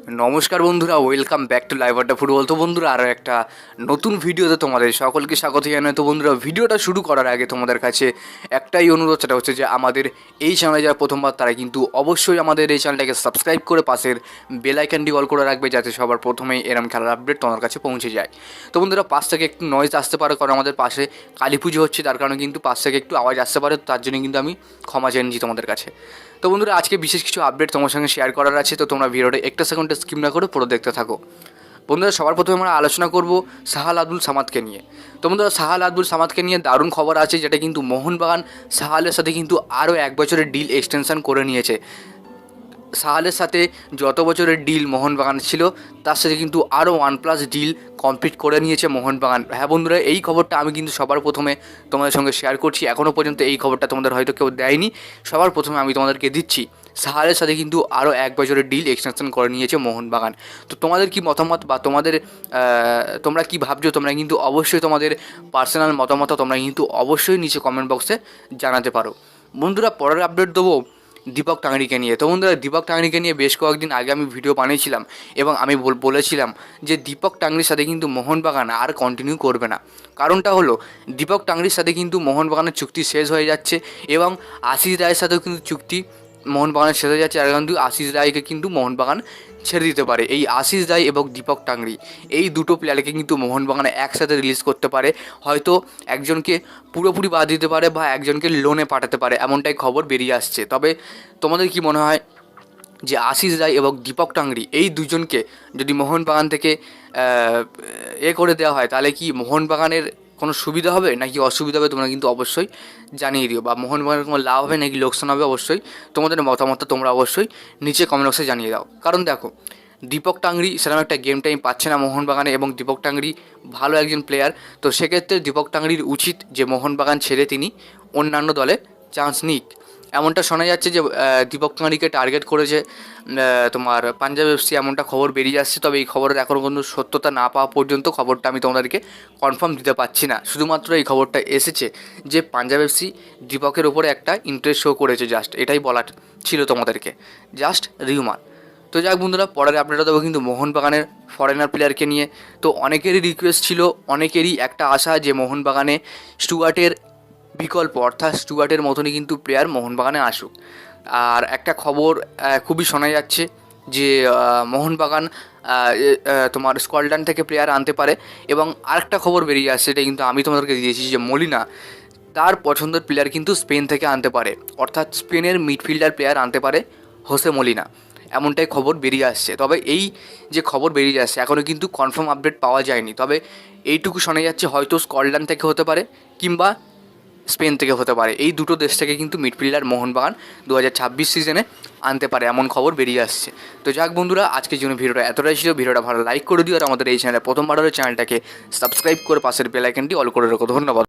নমস্কার বন্ধুরা, welcome back to live আড্ডা ফুটবল। তো বন্ধুরা, আরও একটা নতুন ভিডিওতে তোমাদের সকলকে স্বাগত জানাই। তো বন্ধুরা, ভিডিওটা শুরু করার আগে তোমাদের কাছে একটাই অনুরোধ, সেটা হচ্ছে যে আমাদের এই চ্যানেলে যারা প্রথমবার তারা কিন্তু অবশ্যই আমাদের এই চ্যানেলটাকে সাবস্ক্রাইব করে পাশের বেল আইকনটি অল করে রাখবে, যাতে সবার প্রথমেই এরম খেলার আপডেট তোমার কাছে পৌঁছে যায়। তো বন্ধুরা, পাশ থেকে একটু নয়েজ আসতে পারে, কারণ আমাদের পাশে কালী পুজো হচ্ছে, তার কারণে কিন্তু পাশ থেকে একটু আওয়াজ আসতে পারে, তার জন্য কিন্তু আমি ক্ষমা চেয়ে নিচ্ছি তোমাদের কাছে। তো বন্ধুরা, আজকে বিশেষ কিছু আপডেট তোমার সঙ্গে শেয়ার করার আছে, তো তোমরা ভিডিওটা একটা সেকেন্ডে স্কিপ না করে পুরো দেখতে থাকো। বন্ধুরা, সবার প্রথমে আমরা আলোচনা করব সাহাল আব্দুল সামাদকে নিয়ে। তো বন্ধুরা, সাহাল আব্দুল সামাদকে নিয়ে দারুণ খবর আছে, যেটা কিন্তু মোহনবাগান সাহালের সাথে কিন্তু আরও 1 বছরের ডিল এক্সটেনশন করে নিয়েছে। সাহালের সাথে যত বছরের ডিল মোহনবাগান ছিল, তার সাথে কিন্তু আরও 1+ ডিল কমপ্লিট করে নিয়েছে মোহনবাগান। হ্যাঁ বন্ধুরা, এই খবরটা আমি কিন্তু সবার প্রথমে তোমাদের সঙ্গে শেয়ার করছি। এখনও পর্যন্ত এই খবরটা তোমাদের হয়তো কেউ দেয়নি, সবার প্রথমে আমি তোমাদেরকে দিচ্ছি। সাহালের সাথে কিন্তু আরও 1 বছরের ডিল এক্সটেনশন করে নিয়েছে মোহনবাগান। তো তোমাদের কি মতামত বা তোমরা কি ভাবছো, তোমরা কিন্তু অবশ্যই তোমাদের পার্সোনাল মতামত তোমরা কিন্তু অবশ্যই নিচে কমেন্ট বক্সে জানাতে পারো। বন্ধুরা, পরের আপডেট দেবো দীপক টাংরিকে নিয়ে। তো বন্ধুরা, দীপক টাংরিকে নিয়ে বেশ কয়েকদিন আগে আমি ভিডিও বানিয়েছিলাম এবং আমি বলেছিলাম যে দীপক টাংরির সাথে কিন্তু মোহনবাগান আর কন্টিনিউ করবে না। কারণটা হলো, দীপক টাংরির সাথে কিন্তু মোহনবাগানের চুক্তি শেষ হয়ে যাচ্ছে এবং আশিস রায়ের সাথেও কিন্তু চুক্তি মোহনবাগানের শেষ হয়ে যাচ্ছে, আর কিন্তু আশিস রায়কে কিন্তু মোহনবাগান ছেড়ে দিতে পারে। এই আশিস রায় এবং দীপক টাংরি, এই দুটো প্লেয়ারকে কিন্তু মোহনবাগানে একসাথে রিলিজ করতে পারে। হয়তো একজনকে পুরোপুরি বাদ দিতে পারে বা একজনকে লোনে পাঠাতে পারে, এমনটাই খবর বেরিয়ে আসছে। তবে তোমাদের কি মনে হয় যে আশিস রায় এবং দীপক টাংরি এই দুজনকে যদি মোহনবাগান থেকে করে দেওয়া হয়, তাহলে কি মোহনবাগানের কোনো সুবিধা হবে নাকি অসুবিধা হবে? তোমরা কিন্তু অবশ্যই জানিয়ে দিও। বা মোহনবাগানের কোনো লাভ হবে নাকি লোকসান হবে, অবশ্যই তোমাদের মতামতটা তোমরা অবশ্যই নিচে কমেন্ট বক্সে জানিয়ে দাও। কারণ দেখো, দীপক টাংরি সেরকম একটা গেম টাইম পাচ্ছে না মোহনবাগানে, এবং দীপক টাংরি ভালো একজন প্লেয়ার। তো সেক্ষেত্রে দীপক টাংরির উচিত যে মোহনবাগান ছেড়ে তিনি অন্যান্য দলে চান্স নিক। এমনটা শোনা যাচ্ছে যে দীপক টাংরিকে টার্গেট করেছে তোমার পাঞ্জাব এফসি, এমনটা খবর বেরিয়ে আসছে। তবে এই খবরের এখনও কোনো সত্যতা না পাওয়া পর্যন্ত খবরটা আমি তোমাদেরকে কনফার্ম দিতে পারছি না। শুধুমাত্র এই খবরটা এসেছে যে পাঞ্জাব এফসি দীপকের ওপরে একটা ইন্টারেস্ট শো করেছে, জাস্ট এটাই বলার ছিল তোমাদেরকে, জাস্ট রিউমার। তো যাক বন্ধুরা, পরের আপডেটটা দেবো কিন্তু মোহনবাগানের ফরেনার প্লেয়ারকে নিয়ে। তো অনেকেরই রিকোয়েস্ট ছিল, অনেকেরই একটা আশা যে মোহনবাগানে স্টুয়ার্টের বিকল্প, অর্থাৎ স্টুয়ার্টের মতনই কিন্তু প্লেয়ার মোহনবাগানে আসুক। আর একটা খবর খুবই শোনা যাচ্ছে যে মোহনবাগান তোমার স্কটল্যান্ড থেকে প্লেয়ার আনতে পারে। এবং আরেকটা খবর বেরিয়ে আসছে, এটা কিন্তু আমি তোমাদেরকে দিয়েছি, যে মলিনা তার পছন্দের প্লেয়ার কিন্তু স্পেন থেকে আনতে পারে, অর্থাৎ স্পেনের মিডফিল্ডার প্লেয়ার আনতে পারে হোসে মলিনা, এমনটাই খবর বেরিয়ে আসছে। তবে এই যে খবর বেরিয়ে আসছে, এখনও কিন্তু কনফার্ম আপডেট পাওয়া যায়নি। তবে এইটুকু শোনা যাচ্ছে, হয়তো স্কটল্যান্ড থেকে হতে পারে কিংবা স্পেন থেকে হতে পারে। এই দুটো দেশ থেকে কিন্তু মিডফিল্ডার মোহনবাগান 2026 সিজনে আনতে পারে, এমন খবর বেরিয়ে আসছে। তো যাক বন্ধুরা, আজকের জন্য ভিডিওটা এতটাই ছিল। ভিডিওটা ভালো লাইক করে দিও, আর আমাদের এই চ্যানেলে প্রথমবার হলে চ্যানেলটাকে সাবস্ক্রাইব করে পাশের বেল আইকনটি অল করে রাখো। ধন্যবাদ।